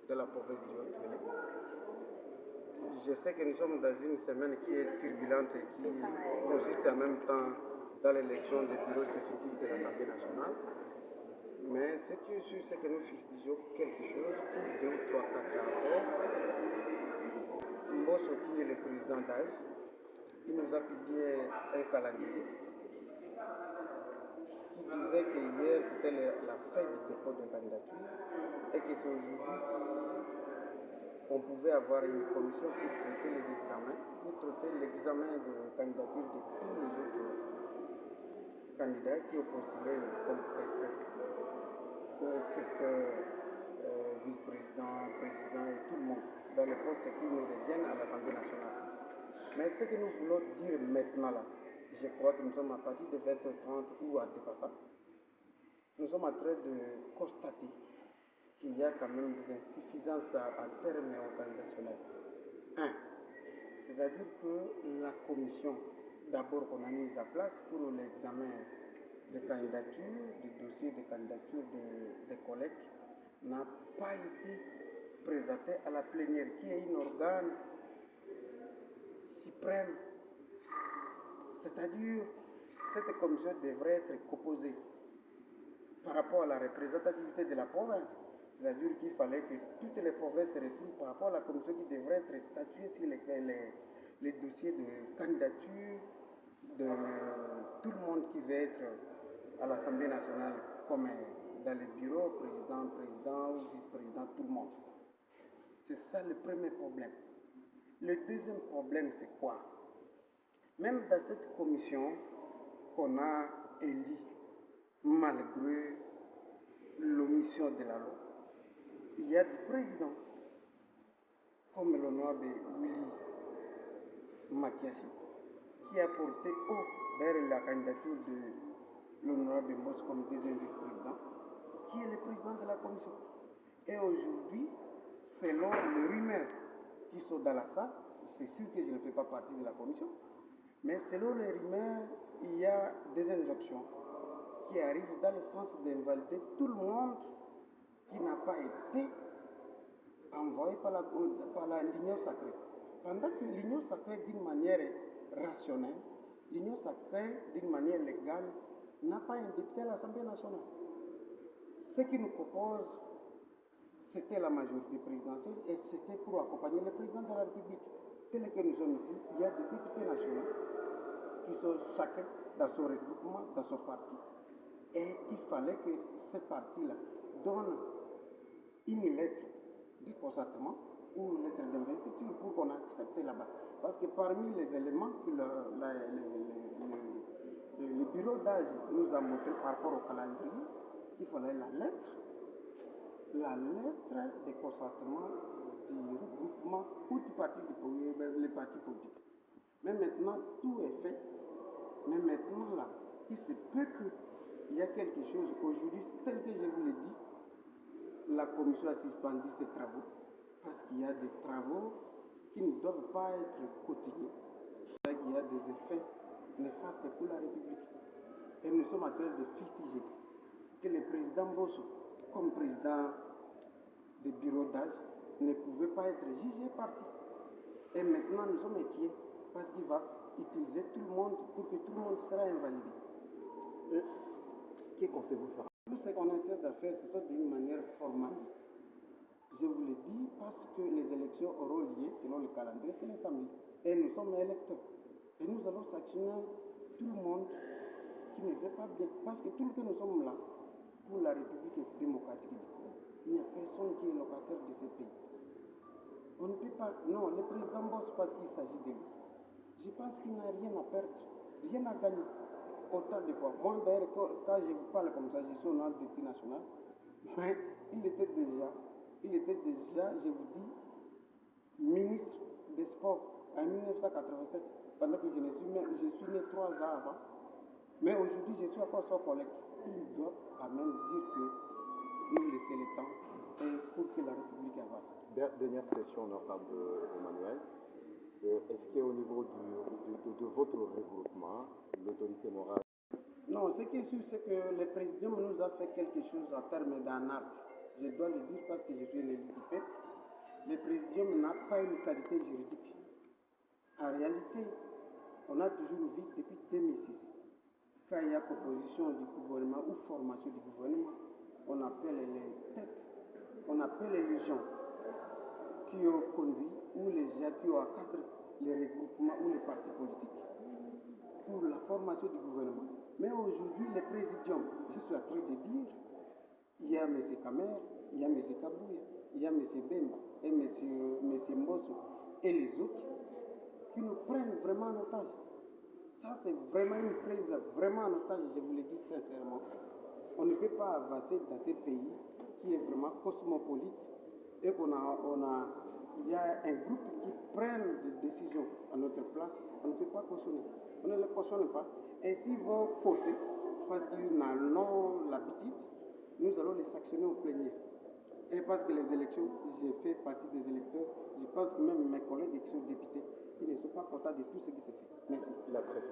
de la province du Haut-Sénégal. Je sais que nous sommes dans une semaine qui est turbulente et qui consiste en même temps dans l'élection des bureaux définitifs de l'Assemblée nationale. Mais ce qui est sûr, c'est que nous fustigeons quelque chose pour 2 ou 3 cas rapports. Mbosso, qui est le président d'âge, il nous a publié un calendrier qui disait que hier c'était la fin du dépôt de candidature et que c'est aujourd'hui qu'on pouvait avoir une commission pour traiter les examens, pour traiter l'examen de candidature de tous les autres candidats qui ont postulé comme questeur, vice-président, président et tout le monde dans les postes qui nous reviennent à l'Assemblée nationale. Mais ce que nous voulons dire maintenant là, je crois que nous sommes à partir de 20h30 ou à dépassant, nous sommes en train de constater qu'il y a quand même des insuffisances en termes organisationnels. C'est-à-dire que la commission, d'abord qu'on a mise à place pour l'examen de candidature, du dossier de candidature des collègues, n'a pas été présentée à la plénière, qui est un organe suprême. C'est-à-dire, cette commission devrait être composée par rapport à la représentativité de la province. C'est-à-dire qu'il fallait que toutes les provinces se retrouvent par rapport à la commission qui devrait être statuée sur les dossiers de candidature de tout le monde qui veut être à l'Assemblée nationale, comme dans les bureaux, président ou vice-président, tout le monde. C'est ça le premier problème. Le deuxième problème, c'est quoi? Même dans cette commission qu'on a élue, malgré l'omission de la loi, il y a des présidents, comme l'honorable Willy Makiasi, qui a porté haut vers la candidature de l'honorable Mbosso comme deuxième vice-président, qui est le président de la commission. Et aujourd'hui, selon les rumeurs qui sont dans la salle, c'est sûr que je ne fais pas partie de la commission, mais selon les rumeurs, il y a des injonctions qui arrivent dans le sens d'invalider tout le monde qui n'a pas été envoyé par l'Union sacrée. Pendant que l'Union sacrée, d'une manière rationnelle, l'Union sacrée, d'une manière légale, n'a pas un député à l'Assemblée nationale. Ce qui nous propose, c'était la majorité présidentielle et c'était pour accompagner le président de la République. Tel que nous sommes ici, il y a des députés nationaux qui sont chacun dans son regroupement, dans son parti. Et il fallait que ce parti-là donne une lettre de consentement ou une lettre d'investiture pour qu'on accepte là-bas. Parce que parmi les éléments que le bureau d'âge nous a montré par rapport au calendrier, il fallait la lettre de consentement du regroupement ou du parti les partis politiques. Mais maintenant, tout est fait. Mais maintenant, là, il se peut qu'il y a quelque chose. Aujourd'hui, tel que je vous l'ai dit, la commission a suspendu ses travaux parce qu'il y a des travaux qui ne doivent pas être continués. Il y a des effets néfastes pour la République. Et nous sommes en train de fustiger que le président Mbosso, comme président des bureaux d'âge, ne pouvait pas être jugé parti. Et maintenant, nous sommes inquiets parce qu'il va utiliser tout le monde pour que tout le monde sera invalidé. Que comptez-vous faire? Tout ce qu'on est en train de faire, ce sont d'une manière formaliste. Je vous le dis parce que les élections auront lieu selon le calendrier, c'est le samedi. Et nous sommes électeurs. Et nous allons sanctionner tout le monde qui ne veut pas bien. Parce que tout le que nous sommes là, pour la République démocratique du Congo, il n'y a personne qui est locataire de ce pays. On ne peut pas. Non, le président Mbosso, parce qu'il s'agit de lui. Je pense qu'il n'a rien à perdre, rien à gagner. Autant de fois. Moi, d'ailleurs, quand je vous parle comme ça, je suis au nom de l'État national, mais il était déjà, je vous dis, ministre des Sports en 1987, pendant que je suis né 3 ans avant. Mais aujourd'hui, je suis encore son collègue. Il doit quand même dire que nous laisser le temps pour que la République avance. Dernière question, honorable Emmanuel. Est-ce qu'au niveau de votre regroupement, l'autorité morale... Non, ce qui est sûr, c'est que le président nous a fait quelque chose en termes d'un arbre. Je dois le dire parce que je suis un élu du peuple. le présidium n'a pas une qualité juridique. En réalité, on a toujours vu depuis 2006, quand il y a composition du gouvernement ou formation du gouvernement, on appelle les têtes, on appelle les gens qui ont conduit ou les gens qui ont encadré les regroupements ou les partis politiques pour la formation du gouvernement. Mais aujourd'hui, les présidiums, je suis en train de dire, il y a M. Kamer, il y a M. Kabouya, il y a M. Bemba et M. Mbosso et les autres qui nous prennent vraiment en otage. Ça, c'est vraiment une prise vraiment en otage, je vous le dis sincèrement. On ne peut pas avancer dans ces pays qui est vraiment cosmopolite et il y a un groupe qui prend des décisions à notre place, on ne peut pas cautionner. On ne les cautionne pas. Et s'ils vont forcer, parce qu'ils n'en ont l'habitude, nous allons les sanctionner au plénier. Et parce que les élections, j'ai fait partie des électeurs, je pense que même mes collègues qui sont députés, ils ne sont pas contents de tout ce qui se fait. Merci. La presse